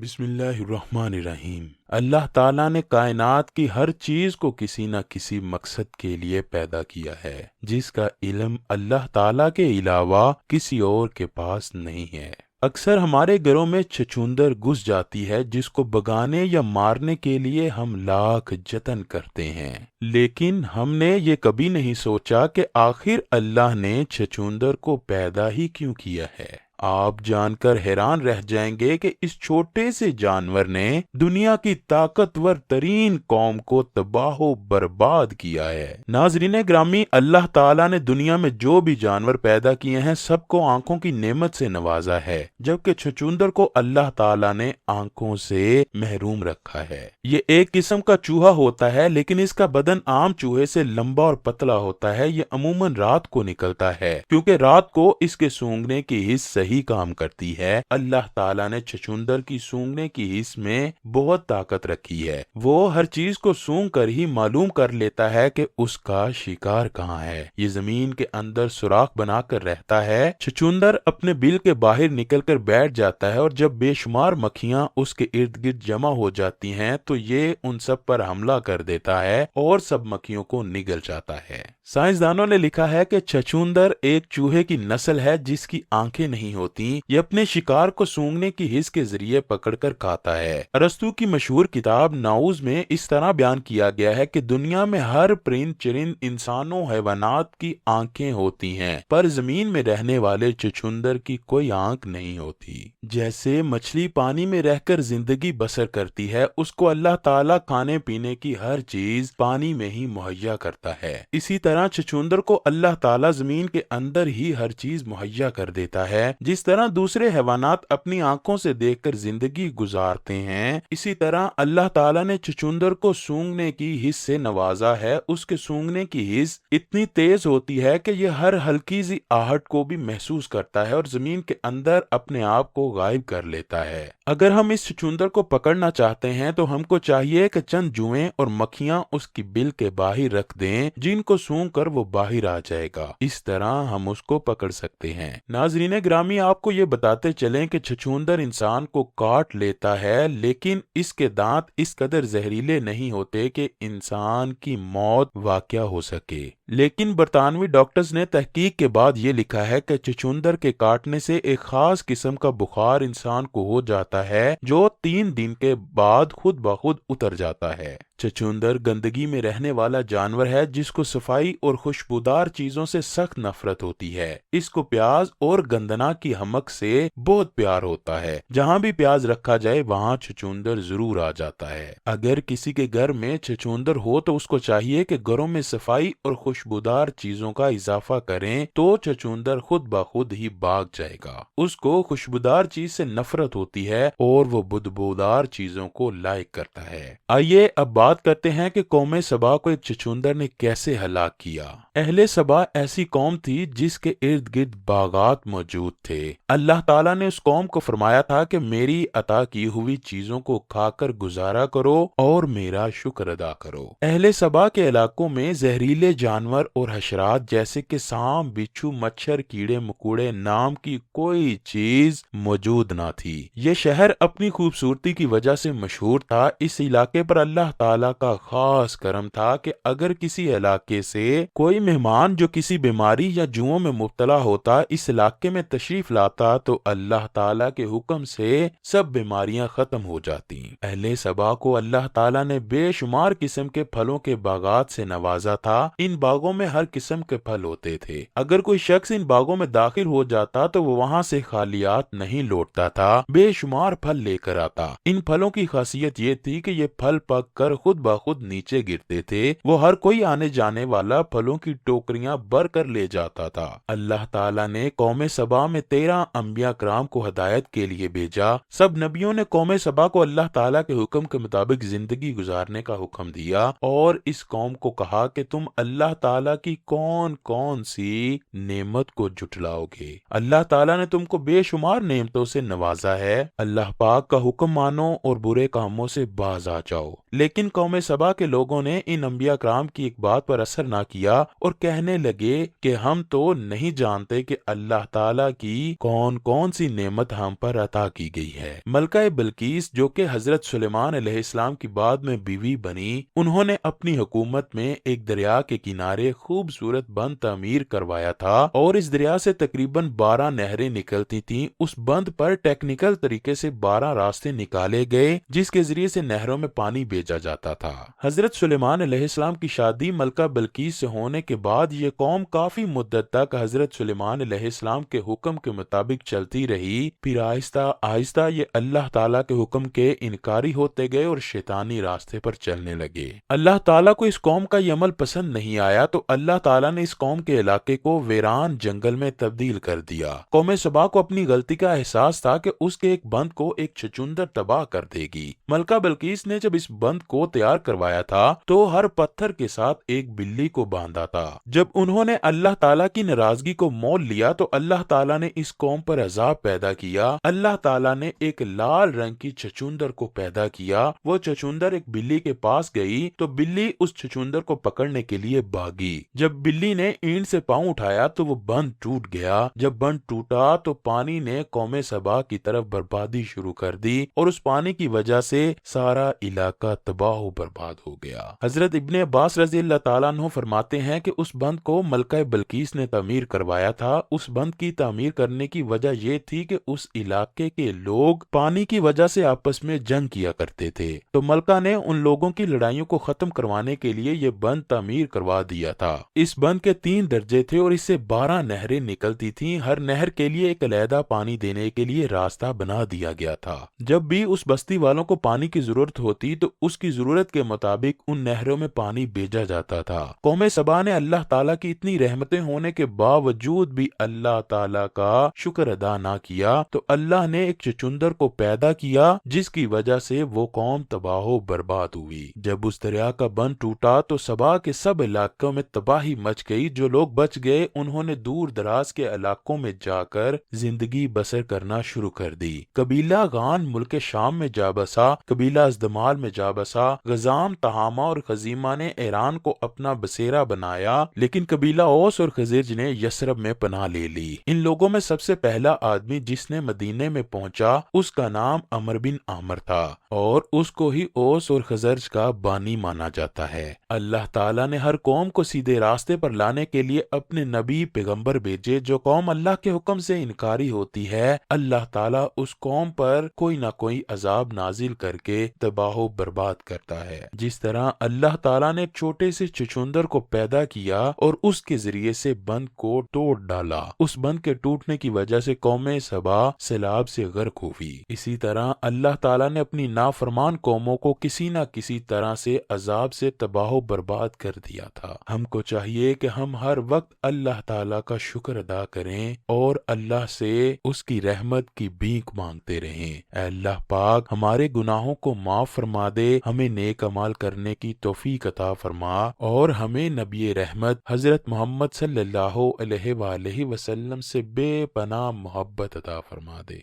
بسم اللہ الرحمن الرحیم۔ اللہ تعالیٰ نے کائنات کی ہر چیز کو کسی نہ کسی مقصد کے لیے پیدا کیا ہے، جس کا علم اللہ تعالیٰ کے علاوہ کسی اور کے پاس نہیں ہے۔ اکثر ہمارے گھروں میں چھچھوندر گھس جاتی ہے، جس کو بھگانے یا مارنے کے لیے ہم لاکھ جتن کرتے ہیں، لیکن ہم نے یہ کبھی نہیں سوچا کہ آخر اللہ نے چھچھوندر کو پیدا ہی کیوں کیا ہے۔ آپ جان کر حیران رہ جائیں گے کہ اس چھوٹے سے جانور نے دنیا کی طاقتور ترین قوم کو تباہ و برباد کیا ہے۔ ناظرین گرامی، اللہ تعالیٰ نے دنیا میں جو بھی جانور پیدا کیے ہیں سب کو آنکھوں کی نعمت سے نوازا ہے، جبکہ چھچھوندر کو اللہ تعالیٰ نے آنکھوں سے محروم رکھا ہے۔ یہ ایک قسم کا چوہا ہوتا ہے، لیکن اس کا بدن عام چوہے سے لمبا اور پتلا ہوتا ہے۔ یہ عموماً رات کو نکلتا ہے، کیونکہ رات کو اس کے سونگنے کی حس صحیح کام کرتی ہے۔ اللہ تعالیٰ نے چھچھوندر کی سونگنے کی حس میں بہت طاقت رکھی ہے۔ وہ ہر چیز کو سونگ کر ہی معلوم کر لیتا ہے کہ اس کا شکار کہاں ہے۔ یہ زمین کے اندر سوراخ بنا کر رہتا ہے۔ چھچھوندر اپنے بل کے باہر نکل کر بیٹھ جاتا ہے، اور جب بے شمار مکھیاں اس کے ارد گرد جمع ہو جاتی ہیں تو یہ ان سب پر حملہ کر دیتا ہے اور سب مکھیوں کو نگل جاتا ہے۔ سائنسدانوں نے لکھا ہے کہ چھچھوندر ایک چوہے کی نسل ہے جس کی آنکھیں نہیں ہوتی۔ یہ اپنے شکار کو سونگنے کی حس کے ذریعے پکڑ کر کھاتا ہے۔ ارسطو کی مشہور کتاب ناؤز میں اس طرح بیان کیا گیا ہے کہ دنیا میں ہر پرند چرند انسانوں حیوانات کی آنکھیں ہوتی ہیں، پر زمین میں رہنے والے چھچھوندر کی کوئی آنکھ نہیں ہوتی۔ جیسے مچھلی پانی میں رہ کر زندگی بسر کرتی ہے، اس کو اللہ تعالیٰ کھانے پینے کی ہر چیز پانی میں ہی مہیا کرتا ہے۔ اسی طرح چھچھوندر کو اللہ تعالیٰ زمین کے اندر ہی ہر چیز مہیا کر دیتا ہے۔ جس طرح دوسرے حیوانات اپنی آنکھوں سے دیکھ کر زندگی گزارتے ہیں، اسی طرح اللہ تعالیٰ نے چھچھوندر کو سونگنے کی حس سے نوازا ہے۔ اس کے سونگنے کی حس اتنی تیز ہوتی ہے کہ یہ ہر ہلکی سی آہٹ کو بھی محسوس کرتا ہے اور زمین کے اندر اپنے آپ کو غائب کر لیتا ہے۔ اگر ہم اس چھچھوندر کو پکڑنا چاہتے ہیں تو ہم کو چاہیے کہ چند جوئیں اور مکھیاں اس کی بل کے باہر رکھ دیں، جن کو سونگ کر وہ باہر آ جائے گا۔ اس طرح ہم اس کو پکڑ سکتے ہیں۔ ناظرین گرامی، آپ کو یہ بتاتے چلیں کہ چھچھوندر انسان کو کاٹ لیتا ہے، لیکن اس کے دانت اس قدر زہریلے نہیں ہوتے کہ انسان کی موت واقع ہو سکے۔ لیکن برطانوی ڈاکٹرز نے تحقیق کے بعد یہ لکھا ہے کہ چھچھوندر کے کاٹنے سے ایک خاص قسم کا بخار انسان کو ہو جاتا ہے، جو 3 دن کے بعد خود بخود اتر جاتا ہے۔ چھچھوندر گندگی میں رہنے والا جانور ہے جس کو صفائی اور خوشبودار چیزوں سے سخت نفرت ہوتی ہے۔ اس کو پیاز اور گندنا کی حمک سے بہت پیار ہوتا ہے۔ جہاں بھی پیاز رکھا جائے وہاں چھچھوندر ضرور آ جاتا ہے۔ اگر کسی کے گھر میں چھچھوندر ہو تو اس کو چاہیے کہ گھروں میں صفائی اور خوشبودار چیزوں کا اضافہ کریں، تو چھچھوندر خود بخود ہی بھاگ جائے گا۔ اس کو خوشبودار چیز سے نفرت ہوتی ہے اور وہ بدبودار چیزوں کو لائق کرتا ہے۔ آئیے اب بات کرتے ہیں کہ قوم سبا کو ایک چھچھوندر نے کیسے ہلاک کیا۔ اہل سبا ایسی قوم تھی جس کے ارد گرد باغات موجود تھے۔ اللہ تعالیٰ نے اس قوم کو فرمایا تھا کہ میری عطا کی ہوئی چیزوں کو کھا کر گزارا کرو اور میرا شکر ادا کرو۔ اہل سبا کے علاقوں میں زہریلے جانور اور حشرات جیسے کہ سانپ، بچھو، مچھر، کیڑے مکوڑے نام کی کوئی چیز موجود نہ تھی۔ یہ شہر اپنی خوبصورتی کی وجہ سے مشہور تھا۔ اس علاقے پر اللہ تعالیٰ کا خاص کرم تھا کہ اگر کسی علاقے سے کوئی مہمان جو کسی بیماری یا جوؤں میں مبتلا ہوتا اس علاقے میں تشریف لاتا تو اللہ تعالیٰ کے حکم سے سب بیماریاں ختم ہو جاتی۔ اہل سبا کو اللہ تعالیٰ نے بے شمار قسم کے پھلوں کے باغات سے نوازا تھا۔ ان باغوں میں ہر قسم کے پھل ہوتے تھے۔ اگر کوئی شخص ان باغوں میں داخل ہو جاتا تو وہ وہاں سے خالیات نہیں لوٹتا تھا، بے شمار پھل لے کر آتا۔ ان پھلوں کی خاصیت یہ تھی کہ یہ پھل پک کر خود بخود نیچے گرتے تھے۔ وہ ہر کوئی آنے جانے والا پھلوں کی ٹوکریاں بھر کر لے جاتا تھا۔ اللہ تعالیٰ نے قوم سبا میں 13 انبیاء کرام کو ہدایت کے لیے بھیجا۔ سب نبیوں نے قوم سبا کو اللہ تعالیٰ کے حکم کے مطابق زندگی گزارنے کا حکم دیا اور اس قوم کو کہا کہ تم اللہ تعالیٰ کی کون کون سی نعمت کو جھٹلاؤ گے۔ اللہ تعالیٰ نے تم کو بے شمار نعمتوں سے نوازا ہے۔ اللہ پاک کا حکم مانو اور برے کاموں سے باز آ جاؤ۔ لیکن قوم سبا کے لوگوں نے ان انبیاء کرام کی ایک بات پر اثر نہ کیا اور کہنے لگے کہ ہم تو نہیں جانتے کہ اللہ تعالیٰ کی کون کون سی نعمت ہم پر عطا کی گئی ہے۔ ملکہ بلقیس جو کہ حضرت سلیمان علیہ السلام کی بعد میں بیوی بنی، انہوں نے اپنی حکومت میں ایک دریا کے کنارے خوبصورت بند تعمیر کروایا تھا اور اس دریا سے تقریباً 12 نہریں نکلتی تھیں۔ اس بند پر ٹیکنیکل طریقے سے 12 راستے نکالے گئے جس کے ذریعے سے نہروں میں پانی بھیجا جاتا تھا۔ حضرت سلیمان علیہ السلام کی شادی ملکہ بلقیس سے ہونے کے بعد یہ قوم کافی مدت تک حضرت سلیمان علیہ السلام کے حکم کے مطابق چلتی رہی، پھر آہستہ آہستہ یہ اللہ تعالیٰ کے حکم کے انکاری ہوتے گئے اور شیطانی راستے پر چلنے لگے۔ اللہ تعالیٰ کو اس قوم کا یہ عمل پسند نہیں آیا تو اللہ تعالیٰ نے اس قوم کے علاقے کو ویران جنگل میں تبدیل کر دیا۔ قوم سبا کو اپنی غلطی کا احساس تھا کہ اس کے ایک بند کو ایک چچندر تباہ کر دے گی۔ ملکہ بلقیس نے جب اس بند کو تیار کروایا تھا تو ہر پتھر کے ساتھ ایک بلی کو باندھا تھا۔ جب انہوں نے اللہ تعالیٰ کی ناراضگی کو مول لیا تو اللہ تعالیٰ نے اس قوم پر عذاب پیدا کیا۔ اللہ تعالیٰ نے ایک لال رنگ کی چچندر کو پیدا کیا۔ وہ چچندر ایک بلی کے پاس گئی تو بلی اس چچندر کو پکڑنے کے لیے بھاگی۔ جب بلی نے اینٹ سے پاؤں اٹھایا تو وہ بند ٹوٹ گیا۔ جب بند ٹوٹا تو پانی نے قوم سبا کی طرف بربادی شروع کر دی اور اس پانی کی وجہ سے سارا علاقہ تباہ و برباد ہو گیا۔ حضرت ابن عباس رضی اللہ تعالیٰ عنہ فرماتے ہیں کہ اس بند کو ملکہ بلقیس نے تعمیر کروایا تھا۔ اس بند کی تعمیر کرنے کی وجہ یہ تھی کہ اس علاقے کے لوگ پانی کی وجہ سے آپس میں جنگ کیا کرتے تھے، تو ملکہ نے ان لوگوں کی لڑائیوں کو ختم کروانے کے لیے یہ بند تعمیر کروا دیا تھا۔ اس بند کے 3 درجے تھے اور اس سے 12 نہریں نکلتی تھیں۔ ہر نہر کے لیے ایک علیحدہ پانی دینے کے لیے راستہ بنا دیا گیا تھا۔ جب بھی اس بستی والوں کو پانی کی ضرورت ہوتی تو اس کی ضرورت کے مطابق ان نہروں میں پانی بھیجا جاتا تھا۔ قوم سبا نے اللہ تعالیٰ کی اتنی رحمتیں ہونے کے باوجود بھی اللہ تعالیٰ کا شکر ادا نہ کیا تو اللہ نے ایک چچندر کو پیدا کیا جس کی وجہ سے وہ قوم تباہ و برباد ہوئی۔ جب اس دریا کا بند ٹوٹا تو سبا کے سب علاقوں میں تباہی مچ گئی۔ جو لوگ بچ گئے انہوں نے دور دراز کے علاقوں میں جا کر زندگی بسر کرنا شروع کر دی۔ قبیلہ غان ملک شام میں جا بسا، قبیلہ ازدمال میں جا بسا، غزام، تہامہ اور خزیمہ نے ایران کو اپنا بسیرا بنایا، لیکن قبیلہ اوس اور خزرج نے یثرب میں پناہ لے لی۔ ان لوگوں میں سب سے پہلا آدمی جس نے مدینے میں پہنچا اس کا نام عمر بن عامر تھا اور اس کو ہی اوس اور خزرج کا بانی مانا جاتا ہے۔ اللہ تعالیٰ نے ہر قوم کو سیدھے راستے پر لانے کے لیے اپنے نبی پیغمبر بھیجے۔ جو قوم اللہ کے حکم سے انکاری ہوتی ہے اللہ تعالیٰ اس قوم پر کوئی نہ کوئی عذاب نازل کر کے تباہ و برباد کرتا ہے۔ جس طرح اللہ تعالیٰ نے ایک چھوٹے سے چچندر کو پیدا کیا اور اس کے ذریعے سے بند کو توڑ ڈالا، اس بند کے ٹوٹنے کی وجہ سے قوم سبا سیلاب سے غرق ہوئی، اسی طرح اللہ تعالیٰ نے اپنی نافرمان قوموں کو کسی نہ کسی طرح سے عذاب سے تباہ و برباد کر دیا تھا۔ ہم کو چاہیے کہ ہم ہر وقت اللہ تعالیٰ کا شکر ادا کریں اور اللہ سے اس کی رحمت کی بھیک مانگتے رہیں۔ اے اللہ پاک ہمارے گناہوں کو معاف فرما دے، ہمیں نیک عمل کرنے کی توفیق عطا فرما اور ہمیں نبی رحمت حضرت محمد صلی اللہ علیہ وآلہ وسلم سے بے پناہ محبت عطا فرما دے۔